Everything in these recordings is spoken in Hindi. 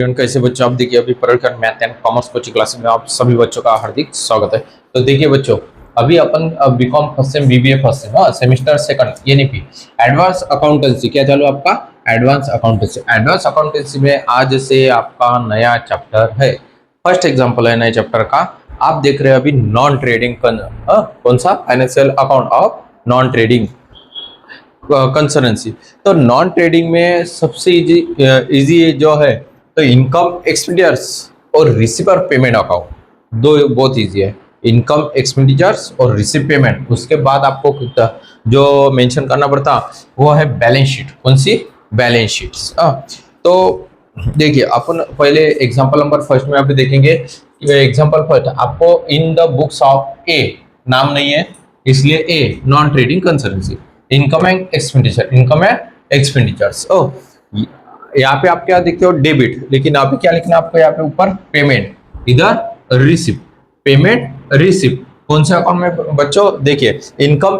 कैसे बच्चों, आप देखिए अभी पढ़कर math and commerce coaching class में आप सभी बच्चों का हार्दिक स्वागत है। तो देखिए बच्चों, अभी अपन BCom first sem BBA first sem semester second यानी कि एडवांस अकाउंटेंसी क्या चालू है आपका। एडवांस अकाउंटेंसी में आज से आपका नया चैप्टर है। फर्स्ट एग्जांपल है नए चैप्टर का। आप देख रहे हैं अभी नॉन ट्रेडिंग कौन सा financial account of non trading consultancy. तो नॉन ट्रेडिंग में सबसे इजी जो है तो इनकम एक्सपेंडिचर्स और रिसीवर पेमेंट अकाउंट दो बहुत इजी है। इनकम एक्सपेंडिचर्स और रिसीव पेमेंट, उसके बाद आपको जो मेंशन करना पड़ता वो है बैलेंस शीट। कौन सी बैलेंस शीट्स। तो देखिए अपन पहले एग्जांपल नंबर फर्स्ट में आप देखेंगे। एग्जांपल फर्स्ट आपको इन द बुक्स ऑफ ए नाम नहीं है इसलिए a non trading consultancy income and expenditures. यहाँ पे आप क्या देखते हो डेबिट, लेकिन यहाँ पे क्या लिखना है आपको, यहाँ पे ऊपर पेमेंट, इधर रिसिप्ट, पेमेंट रिसिप्ट। कौन से अकाउंट में बच्चों देखिए इनकम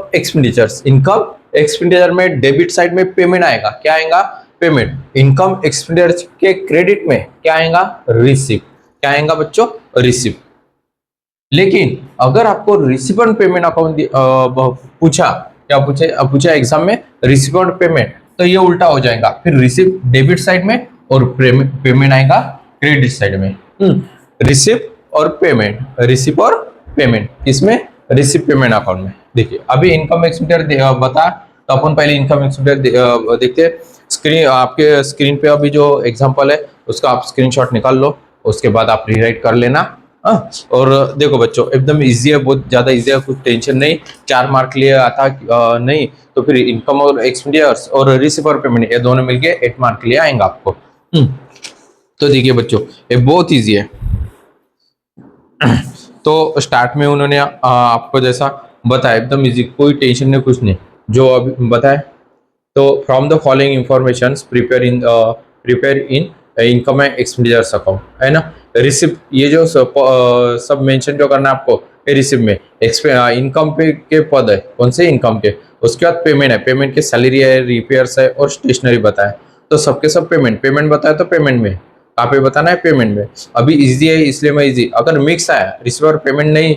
एक्सपेंडिचर में डेबिट साइड में पेमेंट आएगा, क्या आएगा पेमेंट। इनकम एक्सपेंडिचर के क्रेडिट में क्या आएगा रिसिप्ट, क्या आएगा बच्चों रिसिप्ट। लेकिन अगर आपको रिसिप्ट पेमेंट अकाउंट पूछा एग्जाम में रिसिप्ट पेमेंट, तो ये उल्टा हो जाएगा, फिर रिसिप्ट डेबिट साइड में और पेमेंट आएगा क्रेडिट साइड में। रिसिप्ट और पेमेंट इसमें रिसिप्ट पेमेंट अकाउंट में। देखिए अभी इनकम एक्सपेंडिचर बता, तो अपन पहले इनकम एक्सपेंडिचर देखते हैं। आपके स्क्रीन पे अभी जो एग्जांपल है उसका आप स्क्रीनशॉट निकाल लो, उसके बाद आप रीराइट कर लेना। और देखो बच्चों एकदम इजी है, बहुत ज्यादा इजी है, कुछ टेंशन नहीं। 4 मार्क लिए आता नहीं तो फिर इनकम और एक्सपेंडिचर्स और रिसीवर पेमेंट ये दोनों मिलके 8 मार्क के लिए आएंगे आपको। तो देखिए बच्चों ये बहुत इजी है। तो स्टार्ट में उन्होंने आपको जैसा बताया एकदम इजी, कोई टेंशन नहीं कुछ नहीं जो अभी बताए। तो from the following information prepare in income and expenditures account, है ना। रिसिप्ट ये जो सब मेंशन जो करना है आपको रिसिप्ट में इनकम पे के पद है, कौन से इनकम के। उसके बाद पेमेंट है, पेमेंट के सैलरी है, रिपेयर्स है और स्टेशनरी बताए। तो सबके सब पेमेंट बताया, तो पेमेंट में कहाँ पे बताना है पेमेंट में। अभी इजी है इसलिए मैं इजी, अगर मिक्स आया रिसिप्ट और पेमेंट नहीं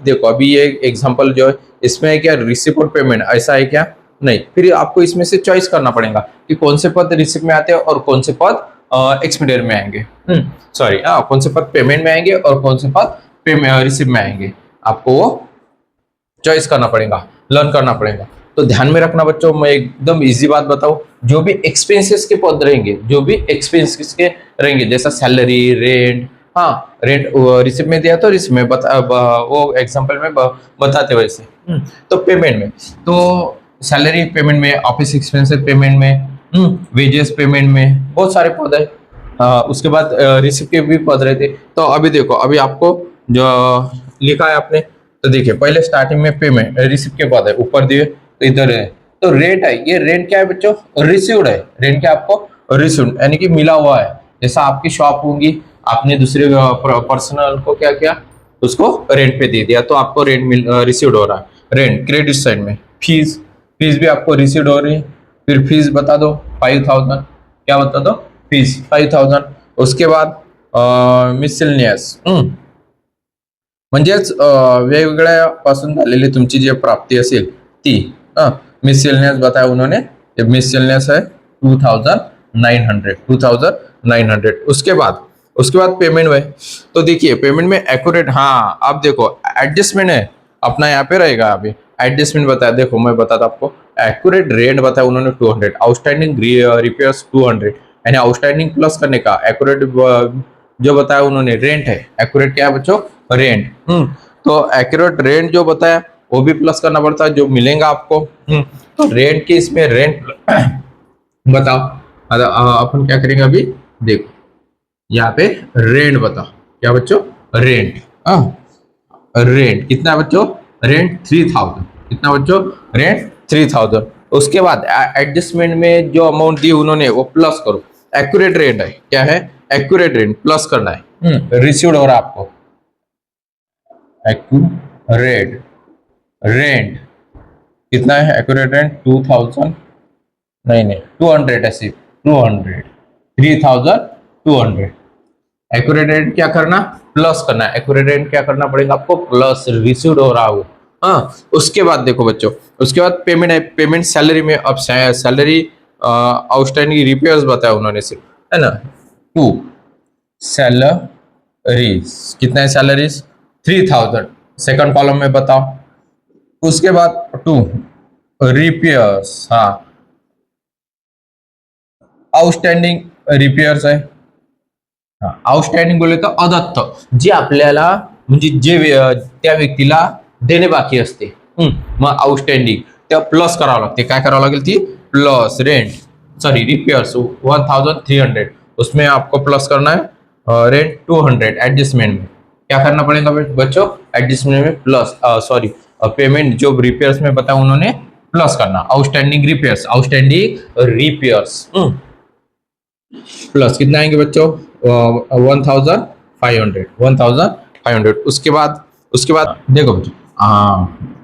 देखो अभी ये एग्जाम्पल जो है इसमें है क्या रिसिप्ट और पेमेंट ऐसा है क्या नहीं, फिर आपको इसमें से चॉइस करना पड़ेगा कि कौन से पद रिसिप्ट में आते हैं और कौन से पद एक्सपेंडिचर में आएंगे। सॉरी कौन से पद पेमेंट में आएंगे और कौन से पद रिसिप्ट में आएंगे, आपको वो चॉइस करना पड़ेगा, लर्न करना पड़ेगा। तो ध्यान में रखना बच्चों, मैं एकदम इजी बात बताऊं, जो भी एक्सपेंसेस के पद रहेंगे, जैसा सैलरी, रेंट, रेंट रिसिप्ट में दिया तो रिसिप्ट में वो एग्जांपल में बताते वैसे। तो पेमेंट में तो सैलरी पेमेंट में, ऑफिस एक्सपेंसेस पेमेंट में, वेजेस पेमेंट में, बहुत सारे पद है। उसके बाद रिसिप्ट के भी पद रहते। तो अभी देखो अभी आपको जो लिखा है आपने, तो देखिए पहले स्टार्टिंग में पेमेंट रिसिप्ट के पद है ऊपर दिए, तो इधर है। तो रेंट है, ये रेंट क्या है बच्चों रिसीव्ड है। रेंट क्या आपको रिसीव्ड यानी कि मिला हुआ है। जैसा आपकी शॉप होगी, आपने दूसरे पर्सनल को क्या किया उसको रेंट पे दे दिया, तो आपको रेंट रिसीव्ड हो रहा है। रेंट क्रेडिट साइड में, फीस भी आपको रिसीव्ड हो रही है। फिर फीस बता दो 5000, क्या बता दो फीस 5000। उसके बाद मिसलेनियस म्हणजेच वेगवेगळ्या पासून झालेली तुमची जी प्राप्ती असेल ती मिसलेनियस बताया उन्होंने। मिसलेनियस है 2900। उसके बाद पेमेंट में, तो देखिए पेमेंट में एक्यूरेट, आप देखो एडजस्टमेंट है अपना यहाँ पे रहेगा। अभी एडजस्टमेंट बताया, देखो मैं बताता आपको। एक्यूरेट रेंट बताया उन्होंने 200, आउटस्टैंडिंग रिपेयर्स 200 यानी आउटस्टैंडिंग प्लस करने का। एक्यूरेट जो बताया उन्होंने रेंट है, एक्यूरेट क्या है बच्चों रेंट। तो एक्यूरेट रेंट जो बताया वो भी प्लस करना पड़ता है जो मिलेगा आपको। तो रेंट की इसमें रेंट बताओ, अपन क्या करेंगे अभी देखो यहाँ पे रेंट बताओ, क्या बच्चों रेंट। रेंट कितना बच्चों रेंट 3000, कितना बच्चों रेंट 3000। उसके बाद एडजस्टमेंट में जो अमाउंट दी उन्होंने वो प्लस करो। एक्यूरेट रेंट है, क्या है एक्यूरेट रेंट प्लस करना है। रिसीव्ड हो रहा है आपको एक्यूरेट रेंट कितना है एक्यूरेट रेंट 2000 नहीं 200 है सिर्फ 200 3000 200। एक्यूरेट रेट क्या करना, प्लस करना। एक्यूरेट रेट क्या करना पड़ेगा आपको, प्लस रिसीव्ड हो रहा हो। हाँ, उसके बाद देखो बच्चों, उसके बाद पेमेंट है। पेमेंट सैलरी में, अब सैलरी आउटस्टैंडिंग रिपेयर्स बताया उन्होंने सिर्फ, है ना। टू सैलरीज, कितना है सैलरीज, 3000, सेकंड कॉलम में बताओ। उसके बाद टू रिपेयर्स, हाँ आउटस्टँडिंग रिपेयर्स आहे। आउटस्टँडिंग बोलले तर अदत्त, जे आपल्याला म्हणजे त्या व्यक्तीला देणे बाकी असते। मग आउटस्टँडिंग त्या प्लस करावं लागते। काय करावं लागेल, ती प्लस रेंट, सॉरी रिपेयर्स 1300, उसमें आपको प्लस करना है रेंट 200 एडजस्टमेंट में। क्या करना पड़ेगा बच्चों, एडजस्टमेंट में प्लस, सॉरी पेमेंट जो रिपेयर्स में बताया उन्होंने प्लस करना, outstanding repairs, outstanding repairs plus कितना आएंगे बच्चों, 1500, 1500। उसके बाद देखो बच्चों,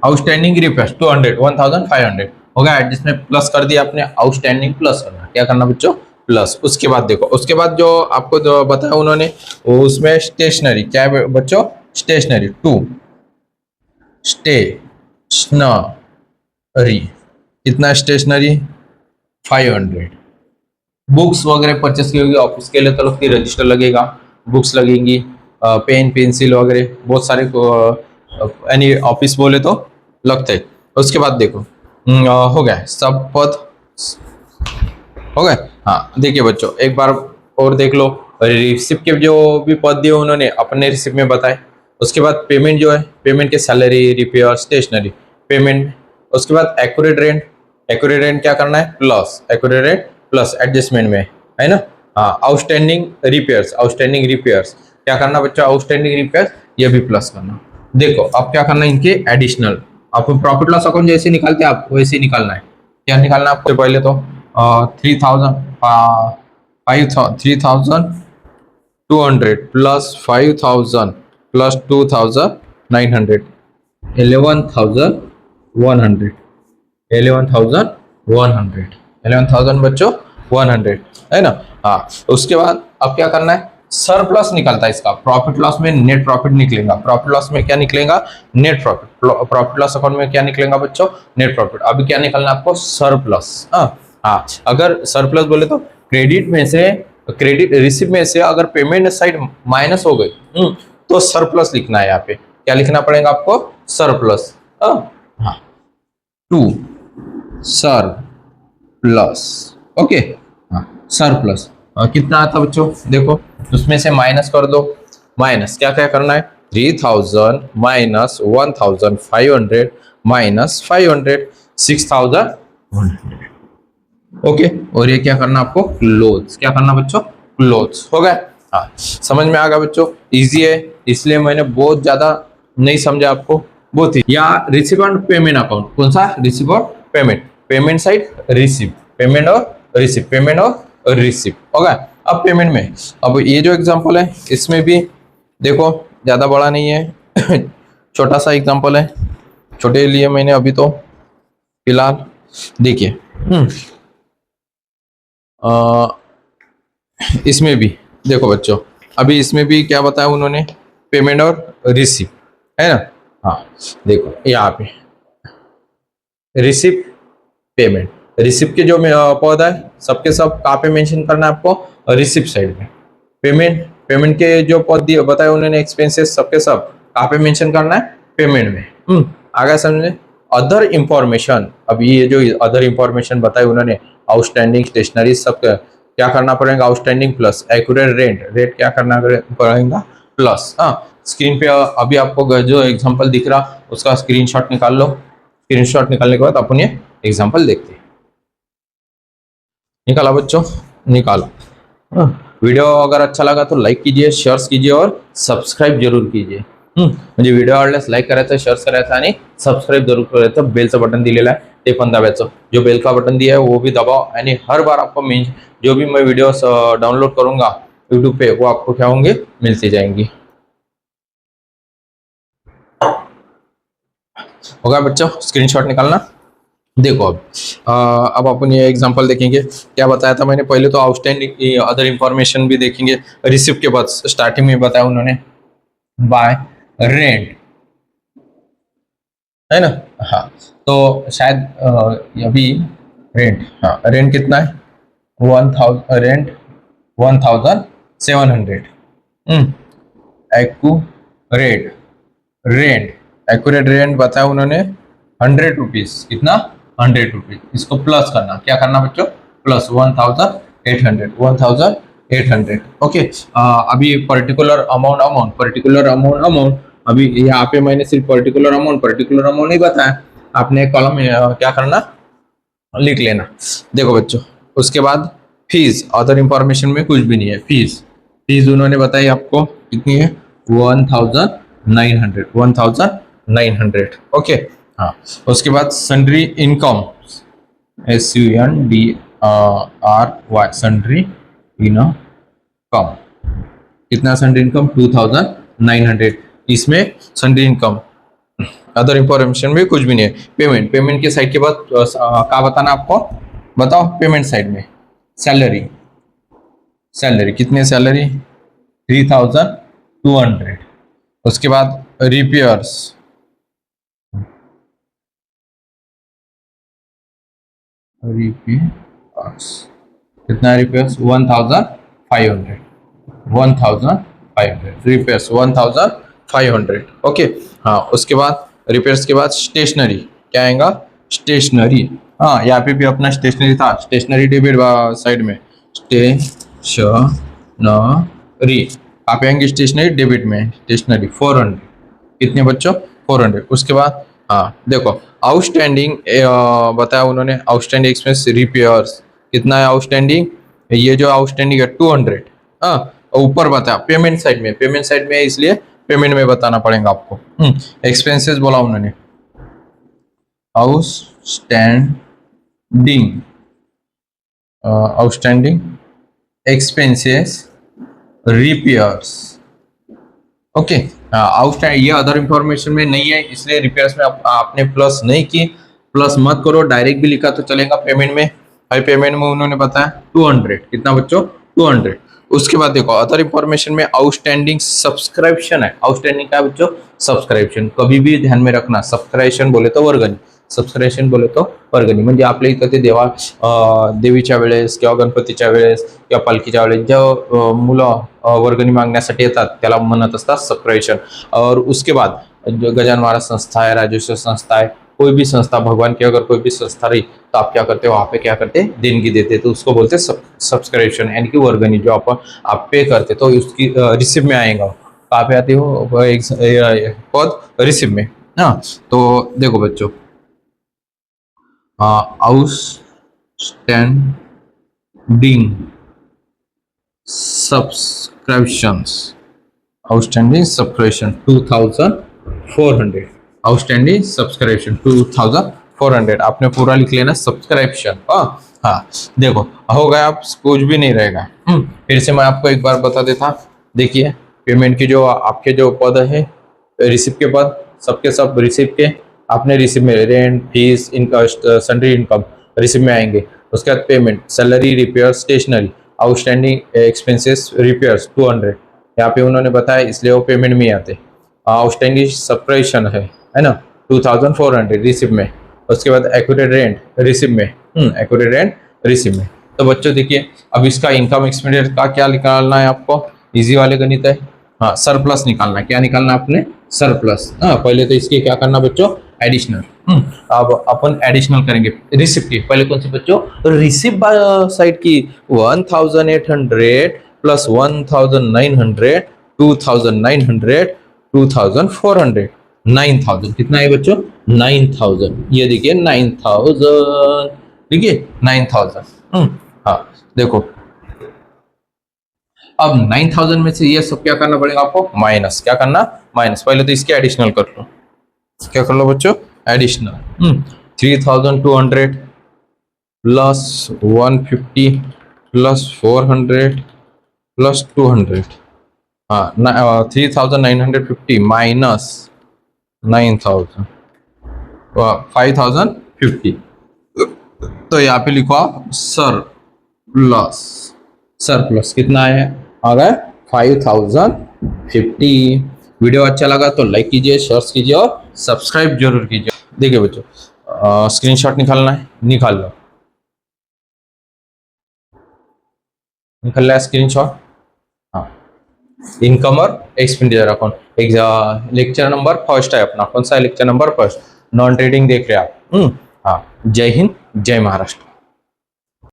आउटस्टैंडिंग रिपेयर्स 200, 1500 हो गया। जिसमें प्लस कर दिया आपने, आउटस्टैंडिंग प्लस करना, क्या करना बच्चों, प्लस। उसके बाद देखो, उसके बाद जो आपको जो बताया उन्होंने, उसमें स्टेशनरी क्या है बच्चों, स्टेशनरी टू स्टेशनरी, कितना स्टेशनरी 500। बुक्स वगैरह परचेस की होगी ऑफिस के लिए तो लगती रजिस्टर लगेगा, बुक्स लगेंगी, पेन पेंसिल वगैरह बहुत सारे यानी ऑफिस बोले तो लगते हैं। उसके बाद देखो, हो गया सब पद हो गए। हाँ देखिए बच्चों, एक बार और देख लो, रिसिप्ट के जो भी पद दिए उन्होंने अपने रिसिप्ट में बताए। उसके बाद पेमेंट जो है, पेमेंट के सैलरी, रिपेयर, स्टेशनरी, पेमेंट। उसके बाद एक्यूरेट रेंट, एक्यूरेट रेंट क्या करना है, plus, accurate rent plus adjustment में, है ना। हाँ, आउटस्टैंडिंग रिपेयर्स, आउटस्टैंडिंग रिपेयर्स क्या करना बच्चा, आउटस्टैंडिंग रिपेयर्स ये भी प्लस करना। देखो अब क्या करना है, इनके एडिशनल, आपको प्रॉफिट लॉस अकाउंट जैसे निकालते हैं आप वैसे ही निकालना है। क्या निकालना है आपको, पहले तो 3200 प्लस 5000 प्लस 2900, 11,100, 11,100, 11,000 बच्चों 100, है ना। हाँ, उसके बाद अब क्या करना है, सरप्लस निकलता है इसका। प्रॉफिट लॉस में नेट प्रॉफिट निकलेगा, प्रॉफिट लॉस में क्या निकलेगा, net profit. Profit loss account में क्या निकलेगा बच्चों, नेट प्रॉफिट। अभी क्या निकलना है आपको, सरप्लस। हाँ, अगर सरप्लस बोले तो क्रेडिट में से, क्रेडिट रिसिप्ट में से अगर पेमेंट साइड माइनस हो गई, तो सरप्लस लिखना है। यहाँ पे क्या लिखना पड़ेगा आपको, सरप्लस। हाँ, टू सर प्लस, ओके। हाँ, सर प्लस कितना आता बच्चों, देखो उसमें से माइनस कर दो। माइनस क्या क्या करना है, 3000 माइनस 1500 माइनस 500, 6100, ओके। और ये क्या करना आपको, क्लोज। क्या करना बच्चों, क्लोज। हो गया। हाँ, समझ में आ गया बच्चों, इजी है, इसलिए मैंने बहुत ज्यादा नहीं समझा आपको, बहुत ही। या रिसीव एंड पेमेंट अकाउंट, कौन सा, रिसीव और payment, payment side receive, payment और रिसीव, पेमेंट और रिसीव, हो गया। अब पेमेंट में, अब ये जो एग्जांपल है इसमें भी देखो, ज्यादा बड़ा नहीं है छोटा सा एग्जांपल है, छोटे लिए मैंने अभी तो फिलहाल देखिए। इसमें भी देखो बच्चों, अभी इसमें भी क्या बताया उन्होंने, पेमेंट और रिसीव, है ना। हाँ देखो यहाँ पे रिसिप्ट, पेमेंट, रिसिप्ट के जो पद है सबके सब कहाँ पे मेंशन करना है आपको, रिसिप्ट साइड में। पेमेंट, पेमेंट के जो पद दिए बताए उन्होंने, एक्सपेंसेस सबके सब कहाँ पे मेंशन करना है, पेमेंट में। आगे समझे। अदर इंफॉर्मेशन, अब ये जो अदर इंफॉर्मेशन बताए उन्होंने, आउटस्टैंडिंग, स्टेशनरी, सब क्या करना पड़ेगा, outstanding plus accurate rent, rate क्या करना पड़ेगा प्लस। हाँ, स्क्रीन पे अभी आपको जो एग्जांपल दिख रहा उसका स्क्रीनशॉट निकाल लो। स्क्रीनशॉट निकालने के बाद अपन ये एग्जांपल देखते हैं। निकाला बच्चों, निकालो। वीडियो अगर अच्छा लगा तो लाईक कीजिए, शेअर्स कीजिए और सबस्क्राईब जरूर कीजिए। म्हणजे व्हिडिओ आवडल्यास लाईक करायचं, शेअर करायचं आणि सबस्क्राईब जरूर करायचं। बेलचं बटन दिलेलं आहे ते पण दाबायचं, जो बेल का बटन दिया है वो भी दबाओ, यानी हर बार आपको जो भी मैं वीडियोस डाउनलोड करूंगा यूट्यूब पे वो आपको क्या होंगे, मिलती जाएंगी। होगा बच्चों, स्क्रीनशॉट निकालना। देखो अब अपन ये एग्जांपल देखेंगे। क्या बताया था मैंने, पहले तो आउटस्टैंडिंग अदर इंफॉर्मेशन भी देखेंगे। रिसिप्ट के बाद स्टार्टिंग में बताया उन्होंने बाय रेंट, है ना। हाँ, तो शायद अभी रेंट, हाँ रेंट कितना है, 1000 rent 1700। Accurate rent, accurate rent बताया उन्होंने 100 रुपीज, कितना 100 रुपीज। इसको प्लस करना, क्या करना बच्चों, प्लस 1800 ओके। अभी पर्टिकुलर अमाउंट अभी यहाँ पे मैंने सिर्फ पर्टिकुलर अमाउंट नहीं बताया, आपने कॉलम में क्या करना, लिख लेना। देखो बच्चों, उसके बाद फीस, अदर इंफॉर्मेशन में कुछ भी नहीं है। फीस फीस उन्होंने बताई आपको कितनी है, 1900 ओके। हाँ, उसके बाद sundry income, SUNDRY sundry income, कितना सन्ड्री इनकम, 2900। इसमें सन्ड्री इनकम, अदर इंफॉर्मेशन में कुछ भी नहीं है। पेमेंट के साइड के बाद क्या बताना आपको, बताओ। पेमेंट साइड में सैलरी कितनी, सैलरी 3200। उसके बाद रिपेयर्स कितना, रिपेयर्स 1500 रिपेयर्स 1500 ओके। हाँ, उसके बाद रिपेयर्स के बाद स्टेशनरी, क्या आएगा, स्टेशनरी। हाँ, यहाँ पे भी अपना स्टेशनरी था, स्टेशनरी डेबिट साइड में स्टेशनरी, आप आएंगे स्टेशनरी डेबिट में, स्टेशनरी 400, कितने बच्चों, 400। उसके बाद हाँ देखो, आउटस्टैंडिंग बताया उन्होंने, आउटस्टैंडिंग एक्सपेंस रिपेयर्स कितना है आउटस्टैंडिंग, ये जो आउटस्टैंडिंग है 200। हाँ, ऊपर बताया पेमेंट साइड में है, इसलिए पेमेंट में बताना पड़ेगा आपको। एक्सपेंसेस बोला उन्होंने, outstanding expenses repairs okay. Outstand ये अदर इंफॉर्मेशन में नहीं है, इसलिए रिपेयर्स में आपने प्लस नहीं की। प्लस मत करो, डायरेक्ट भी लिखा तो चलेगा पेमेंट में। भाई पेमेंट में उन्होंने बताया 200, कितना बच्चों, 200। उसके बाद देखो अदर इंफॉर्मेशन में आउटस्टैंडिंग सब्सक्रिप्शन है। आउटस्टैंडिंग क्या है बच्चों, सब्सक्रिप्शन। कभी भी ध्यान में रखना, सब्सक्रिप्शन बोले तो वर्गणी, सबस्क्रिप्शन बोले तो वर्गणी, म्हणजे आपल्या इथं ते देवीच्या वेळेस किंवा गणपतीच्या वेळेस किंवा पालखीच्या वेळेस ज्या मुलं वर्गणी मागण्यासाठी येतात त्याला म्हणत असतात सबस्क्रिप्शन। और उसके बाद जो गजानन महाराज संस्था है, राजेश्वर संस्था है, कोई भी संस्था, भगवान की अगर कोई भी संस्था रही तो आप क्या करते हो, वहाँ पे क्या करते हैं, देणगी देते, तो उसको बोलते हैं सब्सक्रिप्शन, यानी कि वर्गणी। जो आप पे करते तो उसकी रिसिप्ट में आएगा। कहाँ पे आती हो, एक पद रिसिप्ट में। हाँ, तो देखो बच्चों, outstanding subscriptions, outstanding subscription 2400, outstanding subscription 2400 आपने पूरा लिख लेना, सब्सक्रिप्शन। हाँ देखो, हो गया, आप कुछ भी नहीं रहेगा। फिर से मैं आपको एक बार बता देता। देखिए, पेमेंट की जो आपके जो पद है, रिसिप्ट के पद, सबके सब रिसिप्ट के, आपने रिसिप्ट में rent, fees, income, sundry income receipt में आएंगे। उसके बाद payment, salary, repair, stationery, outstanding expenses repairs 200, यहाँ पे उन्होंने बताया, इसलिए वो पेमेंट में आते। आउटस्टैंडिंग सब्सक्रिप्शन है ना, 2400 रिसिप्ट में। उसके बाद एक्यूरेट रेंट रिसिप्ट में, एक्यूरेट रेंट रिसिप्ट में। तो बच्चों देखिए, अब इसका इनकम एक्सपेंडिचर का क्या निकालना है आपको, इजी वाले गणित है। हाँ, सरप्लस निकालना, क्या निकालना आपने, सरप्लस। हाँ, पहले तो इसके क्या करना बच्चों, एडिशनल। अब अपन एडिशनल करेंगे रिसिप्ट की। पहले कौन सी बच्चों, रिसिप्ट साइड की 1800 प्लस 1900, 2900, 2400, 9000, कितना है बच्चों, 9000। ये देखिए 9000, देखिए 9000। हाँ देखो, अब 9000 में से ये सब क्या करना पड़ेगा आपको, माइनस। क्या करना, माइनस। पहले तो इसके एडिशनल कर लो, क्या कर लो बच्चों, एडिशनल। 3200 प्लस 150 प्लस 400 प्लस 200, हाँ 3950 माइनस 9000, 5050 तो यहाँ पे लिखो आप सरप्लस। सरप्लस कितना है, आ गया 5050। वीडियो अच्छा लगा तो लाइक कीजिए, शेयर कीजिए और सब्सक्राइब जरूर कीजिए। देखिए बच्चों, स्क्रीनशॉट निकालना है, निकाल लो। निकल रहा है स्क्रीनशॉट। हाँ, इनकम और एक्सपेंडिचर अकाउंट एक लेक्चर नंबर फर्स्ट है अपना। कौन सा है? Lecture number first, non trading देख रहे हैं आप। हाँ, जय हिंद, जय महाराष्ट्र।